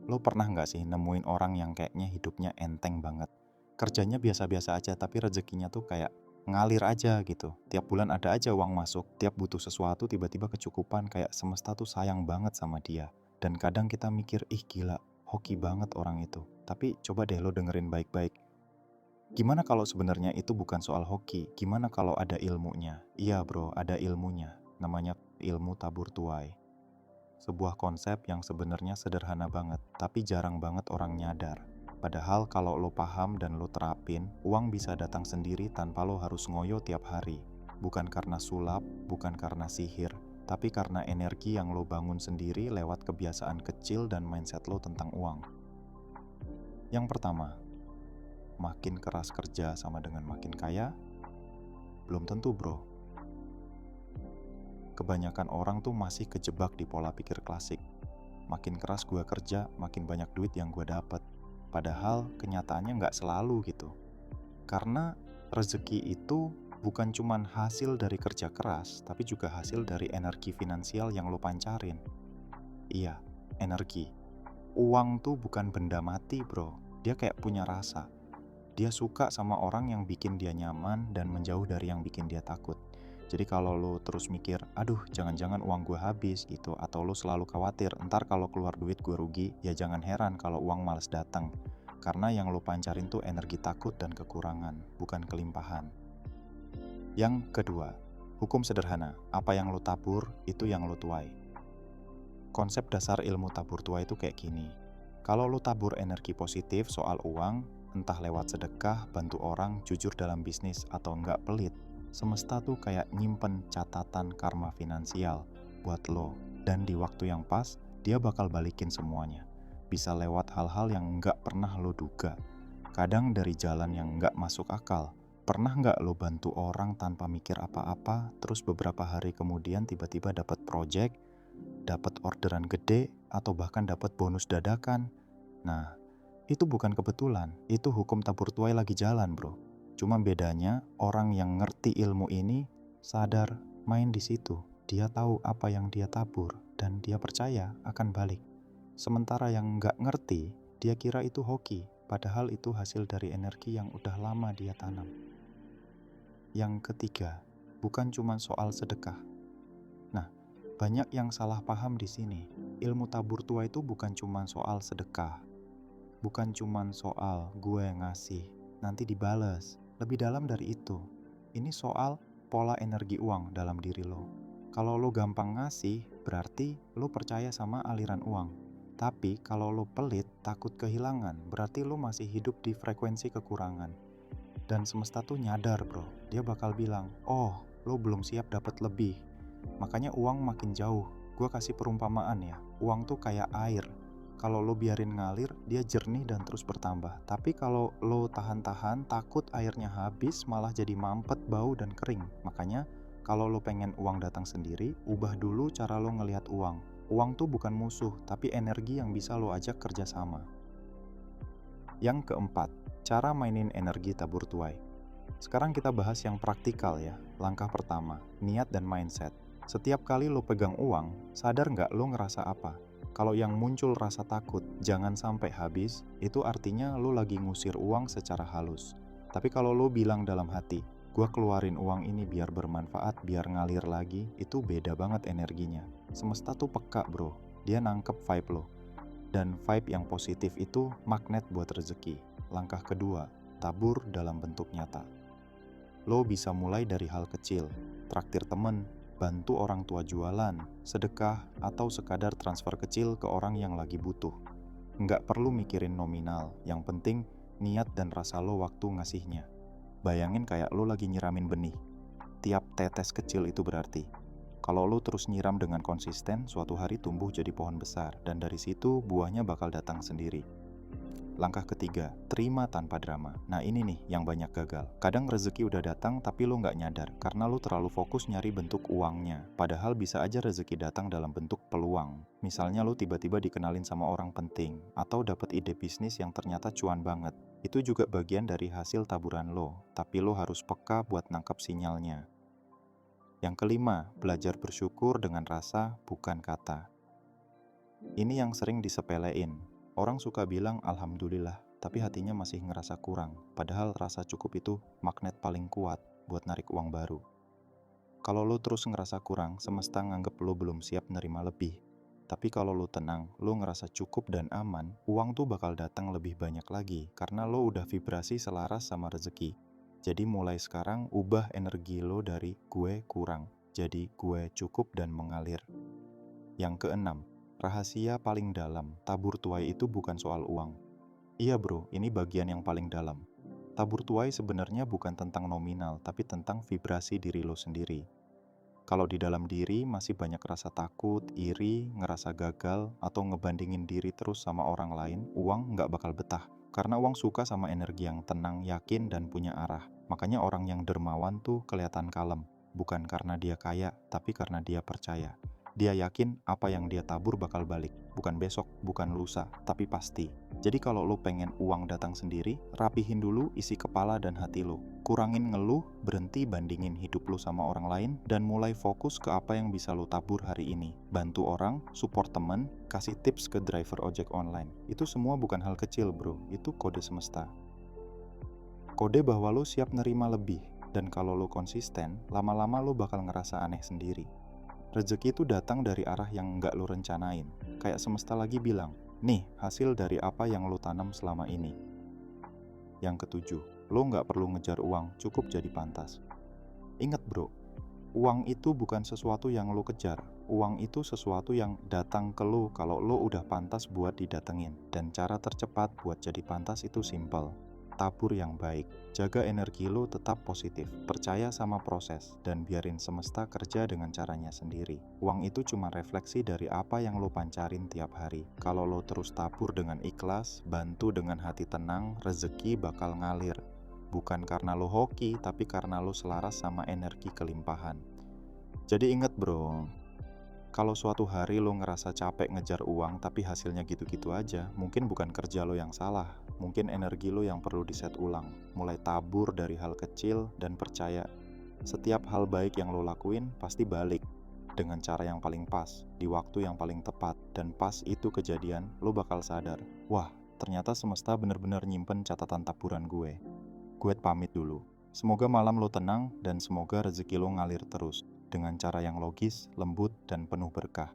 Lo pernah nggak sih nemuin orang yang kayaknya hidupnya enteng banget? Kerjanya biasa-biasa aja tapi rezekinya tuh kayak ngalir aja gitu. Tiap bulan ada aja uang masuk, tiap butuh sesuatu tiba-tiba kecukupan, kayak semesta tuh sayang banget sama dia. Dan kadang kita mikir, ih gila, hoki banget orang itu. Tapi coba deh lo dengerin baik-baik. Gimana kalau sebenarnya itu bukan soal hoki? Gimana kalau ada ilmunya? Iya bro, ada ilmunya. Namanya ilmu tabur tuai. Sebuah konsep yang sebenarnya sederhana banget, tapi jarang banget orang nyadar. Padahal kalau lo paham dan lo terapin, uang bisa datang sendiri tanpa lo harus ngoyo tiap hari. Bukan karena sulap, bukan karena sihir, tapi karena energi yang lo bangun sendiri lewat kebiasaan kecil dan mindset lo tentang uang. Yang pertama, makin keras kerja sama dengan makin kaya? Belum tentu bro. Kebanyakan orang tuh masih kejebak di pola pikir klasik. Makin keras gue kerja, makin banyak duit yang gue dapet. Padahal kenyataannya nggak selalu gitu. Karena rezeki itu bukan cuman hasil dari kerja keras, tapi juga hasil dari energi finansial yang lo pancarin. Iya, energi. Uang tuh bukan benda mati bro, dia kayak punya rasa. Dia suka sama orang yang bikin dia nyaman dan menjauh dari yang bikin dia takut. Jadi kalau lo terus mikir, aduh jangan-jangan uang gue habis gitu, atau lo selalu khawatir, ntar kalau keluar duit gue rugi, ya jangan heran kalau uang males datang. Karena yang lo pancarin tuh energi takut dan kekurangan, bukan kelimpahan. Yang kedua, hukum sederhana, apa yang lo tabur, itu yang lo tuai. Konsep dasar ilmu tabur tuai itu kayak gini. Kalau lo tabur energi positif soal uang, entah lewat sedekah, bantu orang, jujur dalam bisnis, atau nggak pelit, semesta tuh kayak nyimpen catatan karma finansial buat lo. Dan di waktu yang pas, dia bakal balikin semuanya. Bisa lewat hal-hal yang nggak pernah lo duga. Kadang dari jalan yang nggak masuk akal. Pernah nggak lo bantu orang tanpa mikir apa-apa, terus beberapa hari kemudian tiba-tiba dapat project, dapat orderan gede, atau bahkan dapat bonus dadakan? Nah, itu bukan kebetulan, itu hukum tabur tuai lagi jalan bro. Cuma bedanya, orang yang ngerti ilmu ini sadar main di situ. Dia tahu apa yang dia tabur, dan dia percaya akan balik. Sementara yang nggak ngerti, dia kira itu hoki, padahal itu hasil dari energi yang udah lama dia tanam. Yang ketiga, bukan cuma soal sedekah. Nah, banyak yang salah paham di sini. Ilmu tabur tua itu bukan cuma soal sedekah, bukan cuma soal gue ngasih, nanti dibales. Lebih dalam dari itu. Ini soal pola energi uang dalam diri lo. Kalau lo gampang ngasih, berarti lo percaya sama aliran uang. Tapi kalau lo pelit, takut kehilangan, berarti lo masih hidup di frekuensi kekurangan. Dan semesta tuh nyadar bro, dia bakal bilang, oh lo belum siap dapat lebih. Makanya uang makin jauh. Gue kasih perumpamaan ya, uang tuh kayak air. Kalau lo biarin ngalir, dia jernih dan terus bertambah. Tapi kalau lo tahan-tahan, takut airnya habis, malah jadi mampet, bau, dan kering. Makanya, kalau lo pengen uang datang sendiri, ubah dulu cara lo ngelihat uang. Uang tuh bukan musuh, tapi energi yang bisa lo ajak kerjasama. Yang keempat, cara mainin energi tabur tuai. Sekarang kita bahas yang praktikal ya. Langkah pertama, niat dan mindset. Setiap kali lo pegang uang, sadar nggak lo ngerasa apa? Kalau yang muncul rasa takut, jangan sampai habis, itu artinya lo lagi ngusir uang secara halus. Tapi kalau lo bilang dalam hati, gua keluarin uang ini biar bermanfaat, biar ngalir lagi, itu beda banget energinya. Semesta tuh peka bro, dia nangkep vibe lo. Dan vibe yang positif itu magnet buat rezeki. Langkah kedua, tabur dalam bentuk nyata. Lo bisa mulai dari hal kecil, traktir temen, bantu orang tua jualan, sedekah, atau sekadar transfer kecil ke orang yang lagi butuh. Nggak perlu mikirin nominal, yang penting niat dan rasa lo waktu ngasihnya. Bayangin kayak lo lagi nyiramin benih. Tiap tetes kecil itu berarti. Kalau lo terus nyiram dengan konsisten, suatu hari tumbuh jadi pohon besar, dan dari situ buahnya bakal datang sendiri. Langkah ketiga, terima tanpa drama. Nah ini nih yang banyak gagal. Kadang rezeki udah datang tapi lo nggak nyadar karena lo terlalu fokus nyari bentuk uangnya. Padahal bisa aja rezeki datang dalam bentuk peluang. Misalnya lo tiba-tiba dikenalin sama orang penting atau dapat ide bisnis yang ternyata cuan banget. Itu juga bagian dari hasil taburan lo, tapi lo harus peka buat nangkap sinyalnya. Yang kelima, belajar bersyukur dengan rasa bukan kata. Ini yang sering disepelein. Orang suka bilang alhamdulillah, tapi hatinya masih ngerasa kurang. Padahal rasa cukup itu magnet paling kuat buat narik uang baru. Kalau lo terus ngerasa kurang, semesta nganggep lo belum siap nerima lebih. Tapi kalau lo tenang, lo ngerasa cukup dan aman, uang tuh bakal datang lebih banyak lagi karena lo udah vibrasi selaras sama rezeki. Jadi mulai sekarang ubah energi lo dari gue kurang, jadi gue cukup dan mengalir. Yang keenam, rahasia paling dalam, tabur tuai itu bukan soal uang. Iya bro, ini bagian yang paling dalam. Tabur tuai sebenarnya bukan tentang nominal, tapi tentang vibrasi diri lo sendiri. Kalau di dalam diri masih banyak rasa takut, iri, ngerasa gagal, atau ngebandingin diri terus sama orang lain, uang nggak bakal betah. Karena uang suka sama energi yang tenang, yakin, dan punya arah. Makanya orang yang dermawan tuh kelihatan kalem. Bukan karena dia kaya, tapi karena dia percaya. Dia yakin apa yang dia tabur bakal balik. Bukan besok, bukan lusa, tapi pasti. Jadi kalau lo pengen uang datang sendiri, rapihin dulu isi kepala dan hati lo. Kurangin ngeluh, berhenti bandingin hidup lo sama orang lain, dan mulai fokus ke apa yang bisa lo tabur hari ini. Bantu orang, support temen, kasih tips ke driver ojek online. Itu semua bukan hal kecil bro, itu kode semesta. Kode bahwa lo siap nerima lebih, dan kalau lo konsisten, lama-lama lo bakal ngerasa aneh sendiri. Rezeki itu datang dari arah yang nggak lo rencanain. Kayak semesta lagi bilang, nih hasil dari apa yang lo tanam selama ini. Yang ketujuh, lo nggak perlu ngejar uang, cukup jadi pantas. Ingat bro, uang itu bukan sesuatu yang lo kejar. Uang itu sesuatu yang datang ke lo kalau lo udah pantas buat didatengin. Dan cara tercepat buat jadi pantas itu simple. Tabur yang baik, jaga energi lo tetap positif, percaya sama proses, dan biarin semesta kerja dengan caranya sendiri. Uang itu cuma refleksi dari apa yang lo pancarin tiap hari. Kalau lo terus tabur dengan ikhlas, bantu dengan hati tenang, rezeki bakal ngalir. Bukan karena lo hoki, tapi karena lo selaras sama energi kelimpahan. Jadi inget bro, kalau suatu hari lo ngerasa capek ngejar uang tapi hasilnya gitu-gitu aja, mungkin bukan kerja lo yang salah, mungkin energi lo yang perlu diset ulang. Mulai tabur dari hal kecil dan percaya, setiap hal baik yang lo lakuin pasti balik dengan cara yang paling pas, di waktu yang paling tepat, dan pas itu kejadian, lo bakal sadar, wah ternyata semesta bener-bener nyimpen catatan taburan gue. Gue pamit dulu. Semoga malam lo tenang dan semoga rezeki lo ngalir terus dengan cara yang logis, lembut, dan penuh berkah.